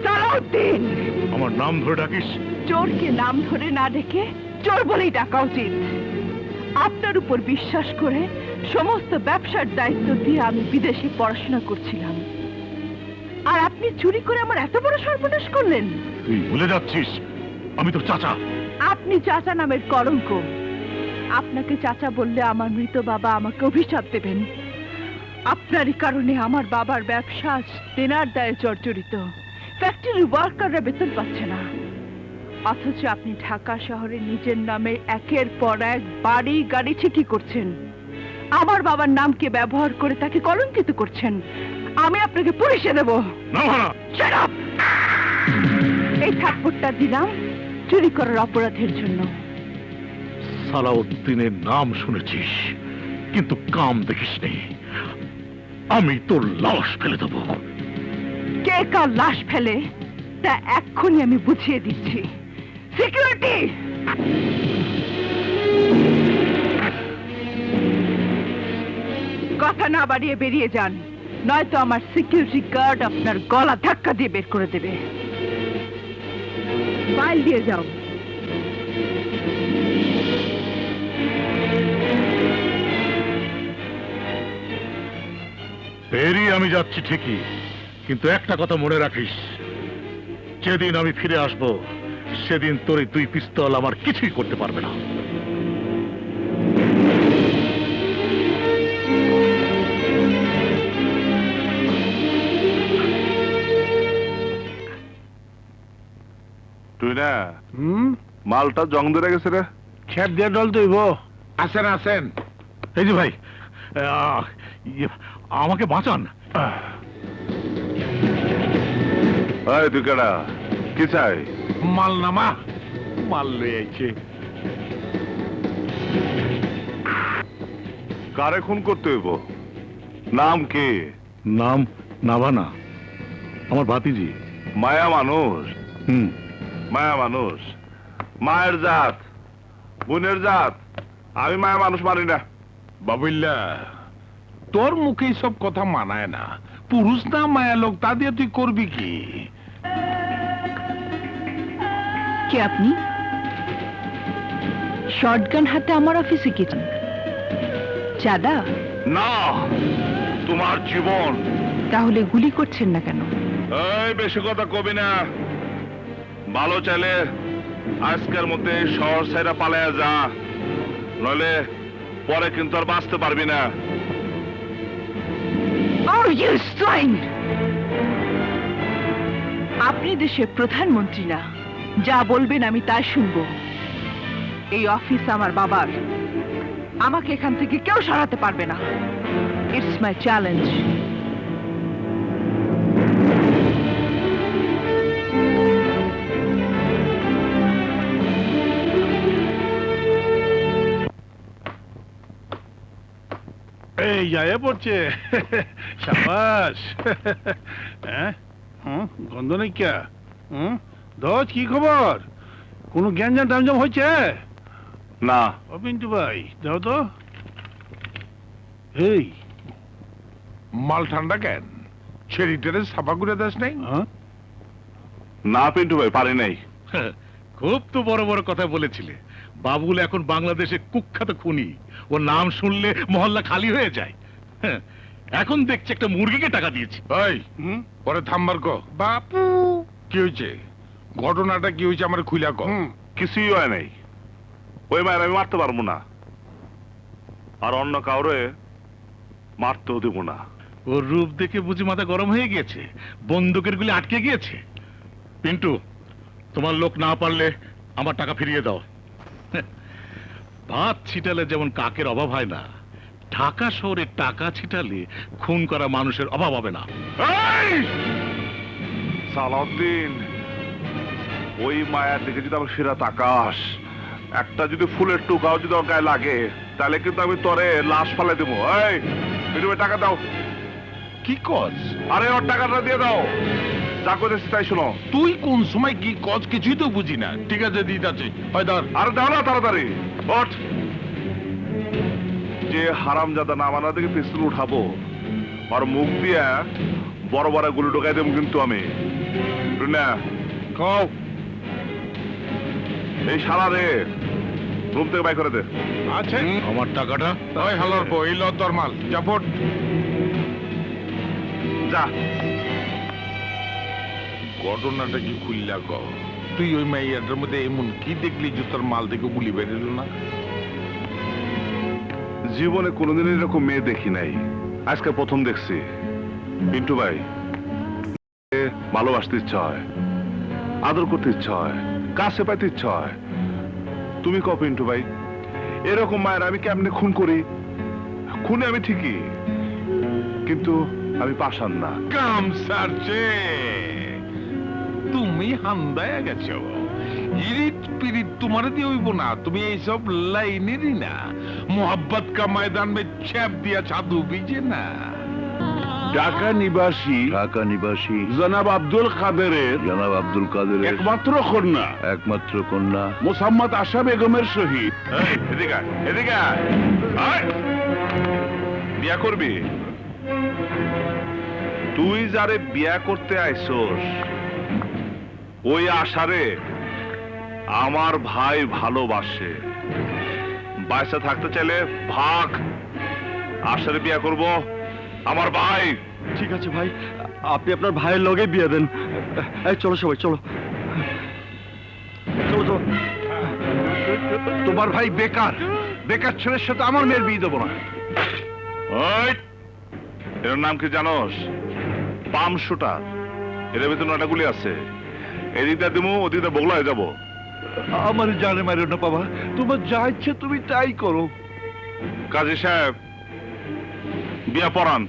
সালাউদ্দিন, আমার নাম ধরে ডাকিস? চোরকে নাম ধরে না ডেকে চোর বলেই ডাকা উচিত। আপনার উপর বিশ্বাস করে সমস্ত ব্যবসার দায়িত্ব দিয়ে আমি বিদেশে পড়াশোনা করছিলাম, আর আপনি চুরি করে আমার এত বড় সর্বনাশ করলেন। তুই ভুলে যাচ্ছিস আমি তোর চাচা। আপনি চাচা নামের কলঙ্ক। আপনাকে চাচা বললে আমার মৃত বাবা আমাকে অভিশাপ দেবেন। আপনারই কারণে আমার বাবার ব্যবসা দেনার দায়ে জর্জরিত। ফ্যাক্টরি ওয়ার্কাররা বেতন পাচ্ছে না, অথচ আপনি ঢাকা শহরে নিজের নামে একের পর এক বাড়ি গাড়ি ঠিকই করছেন। আমার বাবার নামকে ব্যবহার করে তাকে কলঙ্কিত করছেন। আমি আপনাকে পুলিশে দেব। Shut up! এই থাপ্পড়টা দিলাম চুরি করার অপরাধের জন্য। সালাউদ্দিনের নাম শুনেছিস, কিন্তু কাম দেখিসনি। আমি তোর লাশ ফেলে দেবো। কে কার লাশ ফেলে তা এক্ষুনি আমি বুঝিয়ে দিচ্ছি। সিকিউরিটি, কথা না বাড়িয়ে বেরিয়ে যান, নয়তো আমার সিকিউরিটি গার্ড আপনার গলা ধাক্কা দিয়ে বের করে দেবে। ফাইল দিয়ে যাও। বেরিয়ে আমি যাচ্ছি ঠিকই, কিন্তু একটা কথা মনে রাখিস, যেদিন আমি ফিরে আসব সেদিন তোর এই দুই পিস্তল আমার কিছুই করতে পারবে না। তুই না মালটা জং ধরে গেছে রে। খেপ দিয়ে ডল তুইব। আসেন আসেন। এই যে ভাই, আমাকে বাঁচান। এই তুই কেডা? কি চাই? মাল নামা। মাল লই আইছে। কারে খুন করতে হইব? নাম কি? নাম নাভানা, আমার ভাতিজি। মায়া মানুষ। মায়া মানুষ, মায়ের জাত, বোনের জাত। আমি মায়া মানুষ মানি না। বাবুল্লা, তোর মুখে সব কথা মানায় না। পুরুষ না মায়া লোক, তা দিয়ে তুই করবি কি? কে আপনি? শটগান হাতে আমার অফিসে গেছেন? চাঁদা? না, তোমার জীবন। তাহলে গুলি করছেন না কেন? এই বেশি কথা কবি না। ভালো চাইলে আজকের মধ্যে শহর ছেড়ে পালায়া যা, নইলে পরে কিন্তু আর বাঁচতে পারবি না। আপনি দেশের প্রধানমন্ত্রী না, যা বলবেন আমি তাই শুনবো। এই অফিস আমার বাবার, আমাকে এখান থেকে কেউ সরাতে পারবে না। It's my challenge. এই যায় পড়ছে। সাবাস। হ্যাঁ, গন্ধ নেই কে? দোষ, কি খবর? কোনো গ্যাঞ্জাম টাঞ্জাম হয়েছে? না। ও পিন্টু ভাই, দাও তো। এই মাল ঠান্ডা কেন? ছেড়িটারে সাফা করে দাস নাই? না পিন্টু ভাই, পারি নাই। খুব তো বড় বড় কথা বলেছিলে। বাবুল এখন বাংলাদেশে কুখ্যাত খুনি। ও নাম শুনলে মহল্লা খালি হয়ে যায়। এখন দেখছি একটা মুরগিকে টাকা দিয়েছি। এই পরে থামবার কো। বাপু, কি হয়েছে? ঘটনাটা কি হয়েছে আমার খুইলা কো। কিছুই হয় নাই। ওই মায়ের আমি মারতে পারবো না, আর অন্য কাউরে মারতেও দেবো না। ওর রূপ দেখে বুঝি মাথা গরম হয়ে গিয়েছে, বন্দুকের গুলি আটকে গিয়েছে। পিন্টু, তোমার লোক না পারলে আমার টাকা ফিরিয়ে দাও। ভাত ছিটালে যেমন কাকের অভাব হয় না, ঢাকা শহরে টাকা ছিটালে খুন করা মানুষের অভাব হবে না। সালাউদ্দিন, ওই মায়ার দিকে যদি আমার সেরা তাকাস, একটা যদি ফুলের টুকাও যদি ওর গায়ে লাগে, তাহলে কিন্তু আমি তোরে লাশ ফালে দেবো। এই পিন্টু ভাই, টাকা দাও। কি কস? আরে ওর টাকাটা দিয়ে দাও। যা করেছি তাই শোনো। তুই কোন সময় কি কস কিছুই তো বুঝি না। ঠিক আছে, দিতাছি। হয় ধর। আরে দাও না তাড়াতাড়ি। ওঠ। যে হারামজাদা না মানা থেকে পিস্তল উঠাবো, আর মুখ দিয়া বড় বড় গুলি ঢোকাই দেব কিন্তু আমি না কও এই শালা রে রুম থেকে বাই করে দে আছে আমার টাকাটা ওই হালার বউ এই ল তোর মাল যাবট যা ঘটনাটা কি খুললা ক তুই ওই মাইয়াটার মধ্যে এমন কি দেখলি যে তোর মাল থেকে গুলি বেরিল না জীবনে কোনোদিন এরকম মেয়ে দেখি নাই আজকে প্রথম দেখছি পিন্টু ভাই ভালোবাসতে ইচ্ছা হয় আদর করতে ইচ্ছা হয় কাছে পাইতে ইচ্ছা হয় তুমি কও পিন্টু ভাই এরকম মায়ের আমি কেমনে খুন করি খুনে আমি ঠিকই কিন্তু আমি পাশান না কাম সারছে তুমি হান্দায় গেছো ইরিত পিরিত তোমার দিয়ে হইব না তুমি এইসব লাইনেরই না মোহাব্বত কা ময়দান মে ছ্যাপ দিয়া ছাদু বিজে না ঢাকা নিবাসী জনাব আব্দুল কাদেরের একমাত্র কন্যা মোসাম্মদ আশা বেগমের সহিত এদিকে আয়, এদিকে আয়। আয়। বিয়া করবি তুই যারে বিয়া করতে আইছস ওই আশারে আমার ভাই ভালোবাসে বাচ্চা থাকতে চাইলে ভাগ আশারে বিয়া করব আমার ভাই ঠিক আছে ভাই আপনি আপনার ভাইয়ের লগে বিয়ে দেন এই চলো সবাই চলো চলো চলো তোমার ভাই বেকার বেকার ছেলের সাথে আমার মেয়ের বিয়ে দেবো না ওই এর নাম কি জানোস পাম শুটার এর ভিতরে 9টা গুলি আছে এদিকটা দিমু ওদিকটা বগলায় যাবো আমার জানে মারিও না বাবা তোমার যা ইচ্ছে তুমি তাই করো কাজী সাহেব বিয়া পড়ান